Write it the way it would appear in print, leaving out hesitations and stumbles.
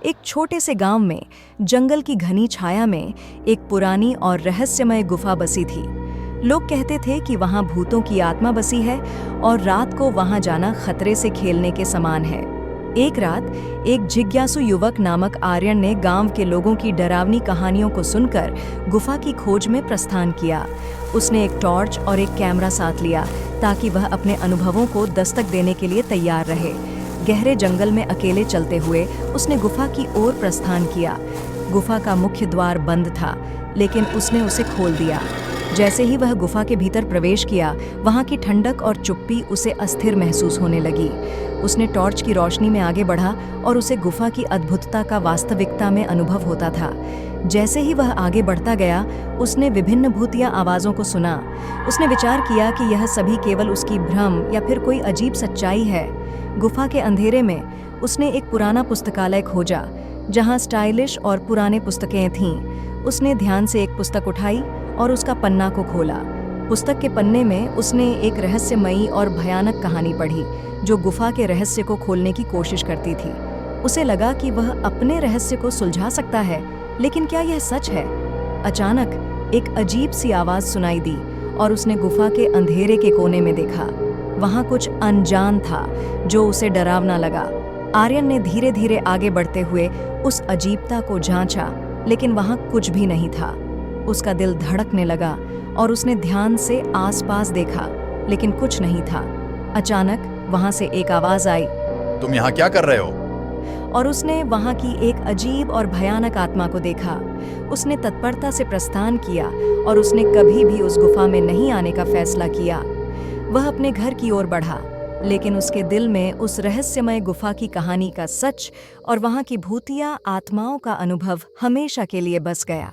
एक छोटे से गांव में जंगल की घनी छाया में एक पुरानी और रहस्यमय गुफा बसी थी। लोग कहते थे कि वहां भूतों की आत्मा बसी है और रात को वहां जाना खतरे से खेलने के समान है। एक रात एक जिज्ञासु युवक नामक आर्यन ने गांव के लोगों की डरावनी कहानियों को सुनकर गुफा की खोज में प्रस्थान किया। उसने एक टॉर्च और एक कैमरा साथ लिया ताकि वह अपने अनुभवों को दस्तक देने के लिए तैयार रहे। गहरे जंगल में अकेले चलते हुए उसने गुफा की ओर प्रस्थान किया। गुफा का मुख्य द्वार बंद था, लेकिन उसने उसे खोल दिया। जैसे ही वह गुफा के भीतर प्रवेश किया, वहां की ठंडक और चुप्पी उसे अस्थिर महसूस होने लगी। उसने टॉर्च की रोशनी में आगे बढ़ा और उसे गुफा की अद्भुतता का वास्तविकता में अनुभव होता था। जैसे ही वह आगे बढ़ता गया, उसने विभिन्न भूतिया आवाज़ों को सुना। उसने विचार किया कि यह सभी केवल उसकी भ्रम या फिर कोई अजीब सच्चाई है। गुफा के अंधेरे में उसने एक पुराना पुस्तकालय खोजा, जहां स्टाइलिश और पुराने पुस्तकें थीं। उसने ध्यान से एक पुस्तक उठाई और उसका पन्ना को खोला। पुस्तक के पन्ने में उसने एक रहस्यमयी और भयानक कहानी पढ़ी, जो गुफा के रहस्य को खोलने की कोशिश करती थी। उसे लगा कि वह अपने रहस्य को सुलझा सकता है, लेकिन क्या यह सच है? अचानक एक अजीब सी आवाज़ सुनाई दी और उसने गुफा के अंधेरे के कोने में देखा। वहाँ कुछ अनजान था जो उसे डरावना लगा। आर्यन ने धीरे धीरे आगे बढ़ते हुए उस अजीबता को जांचा, लेकिन वहाँ कुछ भी नहीं था। उसका दिल धड़कने लगा और उसने ध्यान से आसपास देखा, लेकिन कुछ नहीं था। अचानक वहाँ से एक आवाज़ आई, तुम यहाँ क्या कर रहे हो? और उसने वहाँ की एक अजीब और भयानक आत्मा को देखा। उसने तत्परता से प्रस्थान किया और उसने कभी भी उस गुफा में नहीं आने का फैसला किया। वह अपने घर की ओर बढ़ा, लेकिन उसके दिल में उस रहस्यमय गुफा की कहानी का सच और वहाँ की भूतिया आत्माओं का अनुभव हमेशा के लिए बस गया।